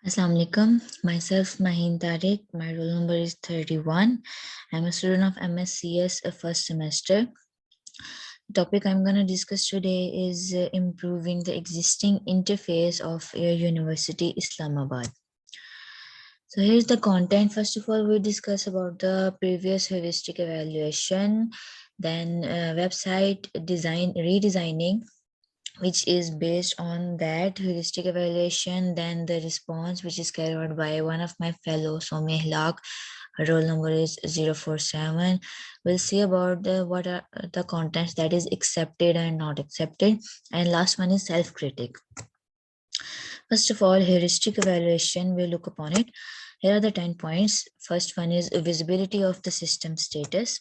Assalamu alaikum. Myself Mahin Tariq. My roll number is 31. I'm a student of MSCS first semester. The topic I'm going to discuss today is improving the existing interface of Air University Islamabad. So here's the content. First of all, we discuss about the previous heuristic evaluation, then website design redesigning, which is based on that heuristic evaluation, then the response which is carried out by one of my fellow Somi Hilak. Her roll number is 047. We'll see about what are the contents that is accepted and not accepted, and last one is self-critic. First of all, heuristic evaluation, we'll look upon it. Here are the 10 points. First one is visibility of the system status.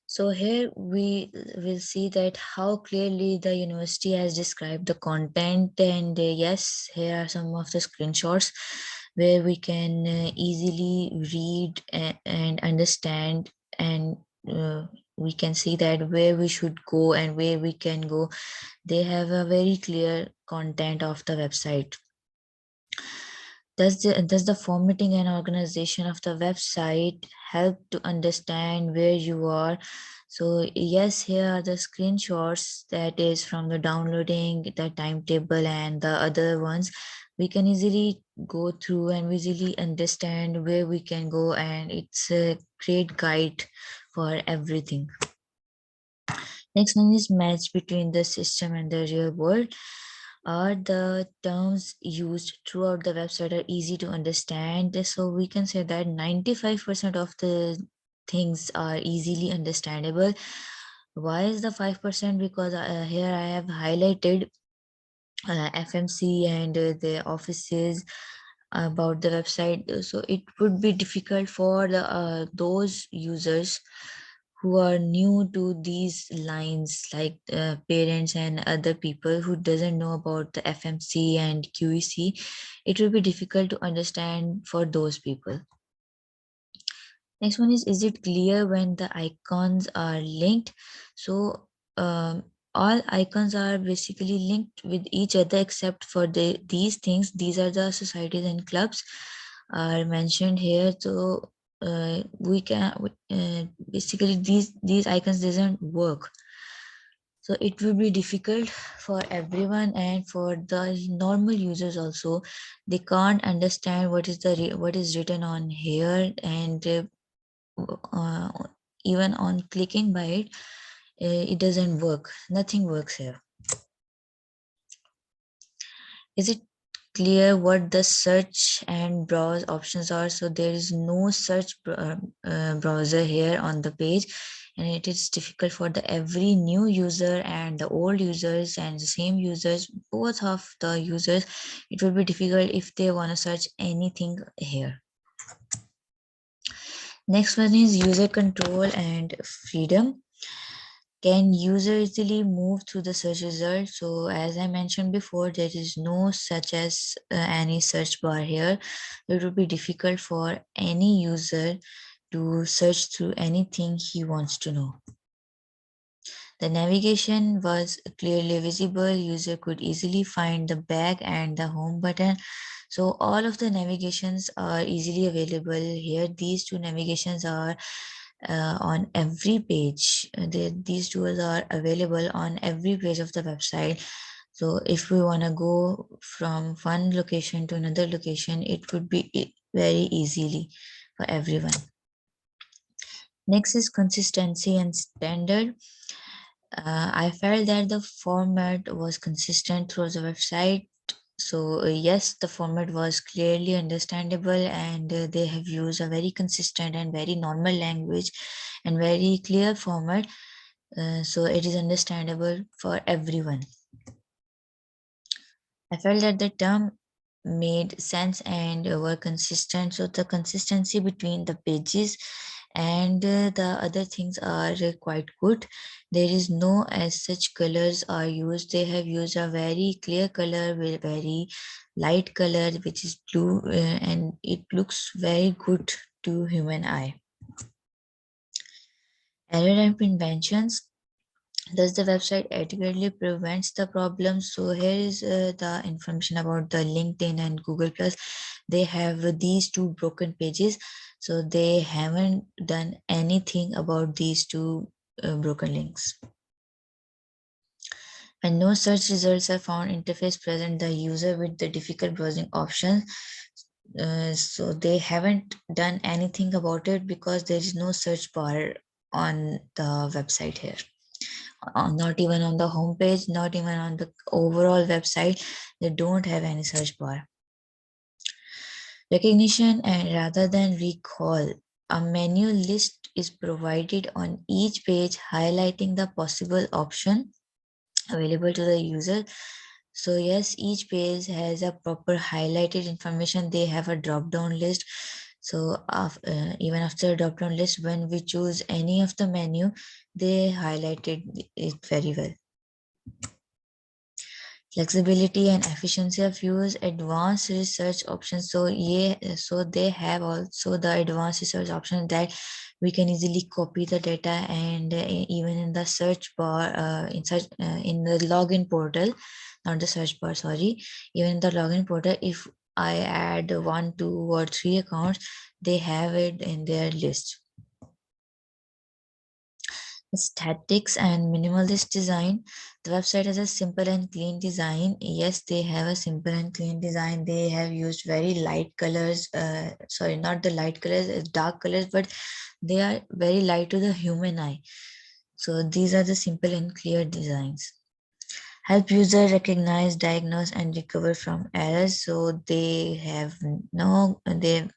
So here we will see that how clearly the university has described the content, and yes, here are some of the screenshots where we can easily read and understand, and we can see that where we should go and where we can go. They have a very clear content of the website. Does the formatting and organization of the website help to understand where you are? So yes, here are the screenshots that is from the downloading, the timetable and the other ones. We can easily go through and easily understand where we can go, and it's a great guide for everything. Next one is match between the system and the real world. Are the terms used throughout the website are easy to understand? So we can say that 95% of the things are easily understandable. Why is the 5%? Because here I have highlighted FMC and the offices about the website. So it would be difficult for those users who are new to these lines, like parents and other people who doesn't know about the FMC and QEC. It will be difficult to understand for those people. Next one is it clear when the icons are linked? So all icons are basically linked with each other except for these things. These are the societies and clubs are mentioned here. So we can basically these icons doesn't work. So it will be difficult for everyone, and for the normal users also. They can't understand what is written on here, and even on clicking by it, it doesn't work. Nothing works here. Is it clear what the search and browse options are? So there is no search browser here on the page, and it is difficult for the every new user and the old users and the same users, both of the users. It will be difficult if they want to search anything here. Next one is user control and freedom. Can user easily move through the search result? So as I mentioned before, there is no such as any search bar here. It would be difficult for any user to search through anything he wants to know. The navigation was clearly visible. User could easily find the back and the home button. So all of the navigations are easily available here. These two navigations are on every page. These tools are available on every page of the website. So if we want to go from one location to another location, it would be very easily for everyone. Next is consistency and standard. I felt that the format was consistent through the website. So yes, the format was clearly understandable, and they have used a very consistent and very normal language and very clear format. So it is understandable for everyone. I felt that the term made sense and were consistent. So the consistency between the pages and the other things are quite good. There is no as such colors are used. They have used a very clear color with very light color, which is blue, and it looks very good to human eye. Error and inventions. Does the website adequately prevents the problem? So here is the information about the LinkedIn and Google Plus. They have these two broken pages, so they haven't done anything about these two broken links. When no search results are found, interface present the user with the difficult browsing options. So they haven't done anything about it because there is no search bar on the website here. Not even on the home page, not even on the overall website, they don't have any search bar. Recognition and rather than recall, a menu list is provided on each page highlighting the possible option available to the user. So yes, each page has a proper highlighted information. They have a drop down list. So even after a drop down list, when we choose any of the menu, they highlighted it very well. Flexibility and efficiency of use, advanced research options. So yeah, so they have also the advanced research option that we can easily copy the data, and even in the search bar, in the login portal, not the search bar, sorry, even in the login portal, if I add 1, 2 or 3 accounts, they have it in their list. Aesthetics and minimalist design. The website has a simple and clean design. Yes, they have a simple and clean design. They have used very light colors. Sorry, not the light colors, it's dark colors, but they are very light to the human eye. So these are the simple and clear designs. Help user recognize, diagnose, and recover from errors. So they've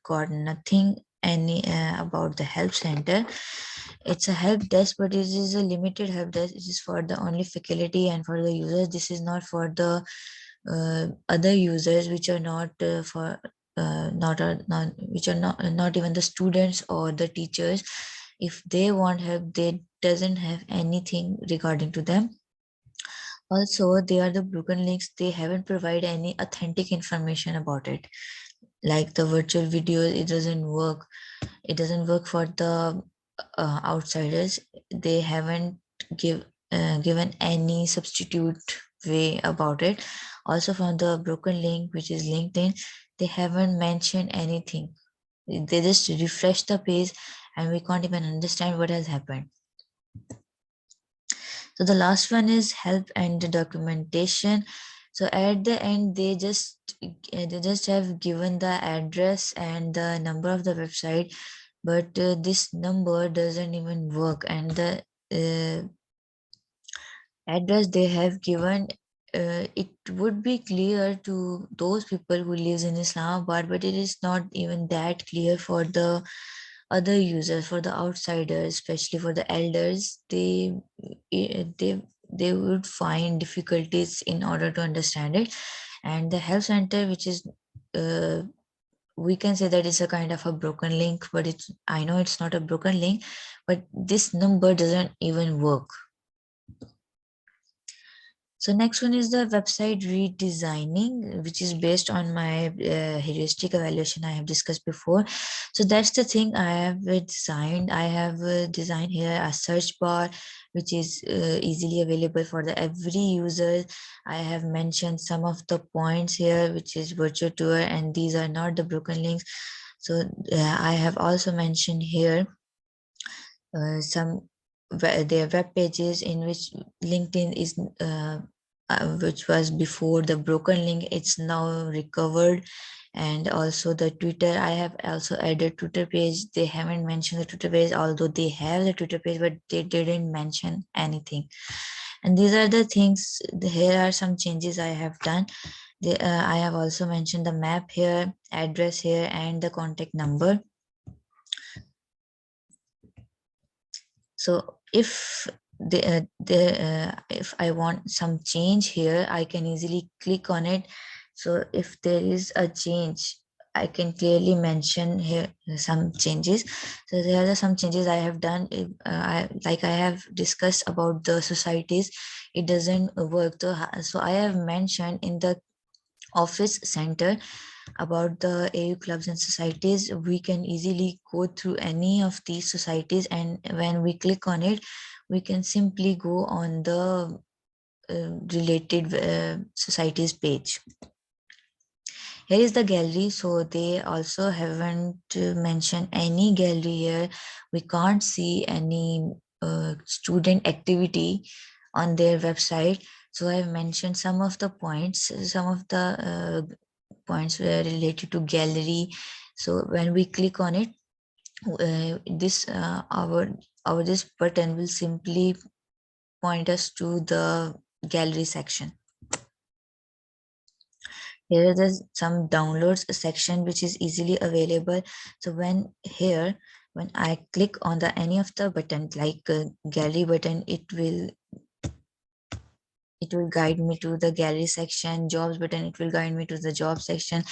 got nothing any about the help center. It's a help desk, but it is a limited help desk. It is for the only faculty and for the users. This is not for the other users, which are not for not which are not even the students or the teachers. If they want help, they doesn't have anything regarding to them. Also, they are the broken links. They haven't provided any authentic information about it. Like the virtual video, it doesn't work. It doesn't work for the outsiders. They haven't given any substitute way about it. Also, from the broken link, which is LinkedIn, they haven't mentioned anything. They just refresh the page, and we can't even understand what has happened. So the last one is help and the documentation. So at the end, they just have given the address and the number of the website, but this number doesn't even work, and the uh, address they have given, it would be clear to those people who lives in Islamabad, but it is not even that clear for the other users, for the outsiders, especially for the elders. They would find difficulties in order to understand it. And the health center, which is uh, we can say that it's a kind of a broken link, but I know it's not a broken link, but this number doesn't even work. So next one is the website redesigning, which is based on my heuristic evaluation I have discussed before. So that's the thing I have designed. I have designed here a search bar, which is easily available for the every user. I have mentioned some of the points here, which is virtual tour, and these are not the broken links. So I have also mentioned here some their web pages in which LinkedIn is which was before the broken link, it's now recovered. And also the Twitter, I have also added Twitter page. They haven't mentioned the Twitter page, although they have the Twitter page, but they didn't mention anything. And these are the things. Here are some changes I have done. I have also mentioned the map here, address here, and the contact number. So if I want some change here, I can easily click on it. So if there is a change, I can clearly mention here some changes. So there are some changes I have done. Like I have discussed about the societies, it doesn't work. So I have mentioned in the office center about the AU clubs and societies. We can easily go through any of these societies, and when we click on it, we can simply go on the related societies page. Here is the gallery. So they also haven't mentioned any gallery here. We can't see any student activity on their website. So I've mentioned some of the points. Some of the points were related to gallery. So when we click on it, this our this button will simply point us to the gallery section. Here is some downloads section which is easily available. So when I click on the any of the button like gallery button, it will guide me to the gallery section. Jobs button, it will guide me to the job section.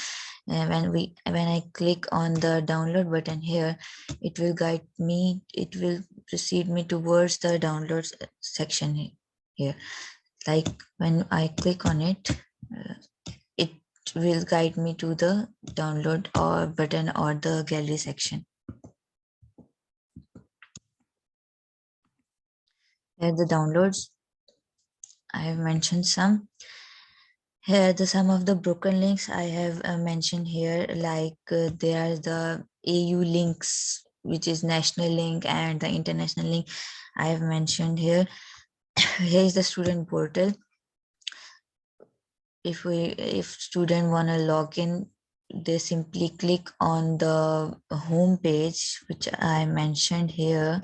When I click on the download button here, it will guide me, it will proceed me towards the downloads section here. Like when I click on it, it will guide me to the download or button or the gallery section. Here the downloads, I have mentioned some. Here some of the broken links I have mentioned here, like there are the AU links, which is national link, and the international link I have mentioned here. Here is the student portal. If student want to log in, they simply click on the home page, which I mentioned here,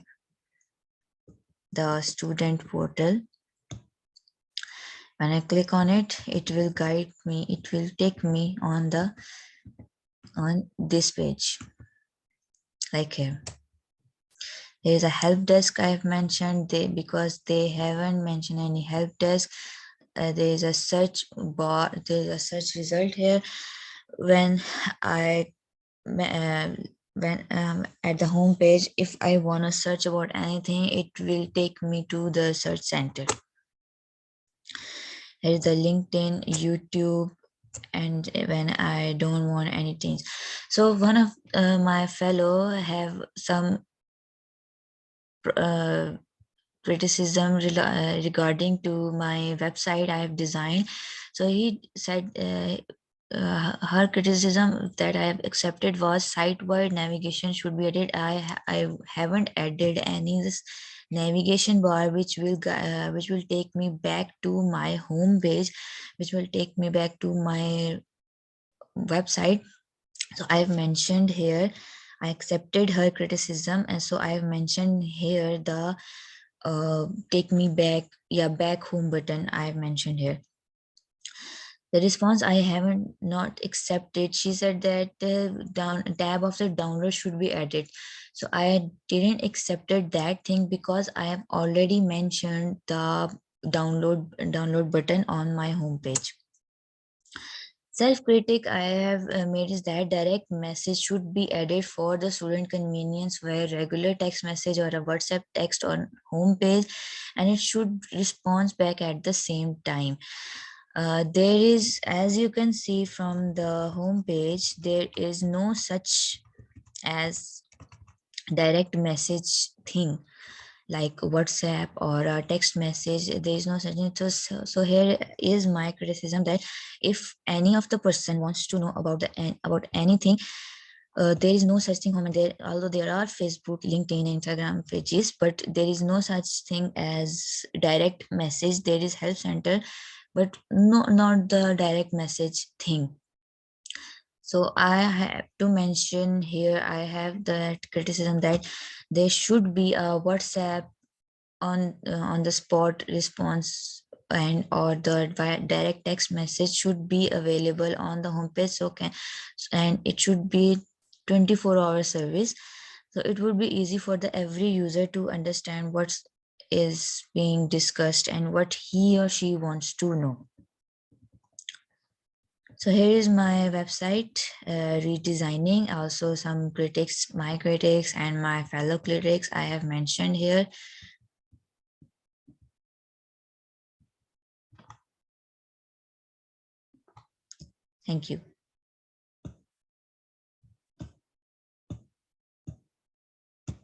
the student portal. When I click on it, it will guide me, it will take me on this page, like here. There is a help desk I have mentioned, because they haven't mentioned any help desk. There is a search bar, there is a search result here. When I at the home page, if I want to search about anything, it will take me to the search center. There is the LinkedIn, YouTube, and when I don't want anything. So one of my fellow have some criticism regarding to my website I have designed. So he said her criticism that I have accepted was site-wide navigation should be added. I haven't added any this navigation bar which will take me back to my home page, which will take me back to my website. So I have mentioned here, I accepted her criticism, and so I have mentioned here the take me back, back home button I have mentioned here. The response I haven't not accepted. She said that the tab of the download should be added. So I didn't accepted that thing because I have already mentioned the download button on my home page. Self-critic I have made is that direct message should be added for the student convenience, where regular text message or a WhatsApp text on home page, and it should respond back at the same time. There is, as you can see from the home page, there is no such as direct message thing like WhatsApp or a text message. There is no such thing. So here is my criticism, that if any of the person wants to know about anything, there is no such thing home there. Although there are Facebook, LinkedIn, Instagram pages, but there is no such thing as direct message. There is help center, but not the direct message thing. So I have to mention here, I have that criticism that there should be a WhatsApp on the spot response, and or the direct text message should be available on the homepage. And it should be 24-hour service. So it would be easy for the every user to understand what is being discussed and what he or she wants to know. So here is my website, redesigning. Also some critics, my critics and my fellow critics I have mentioned here. Thank you.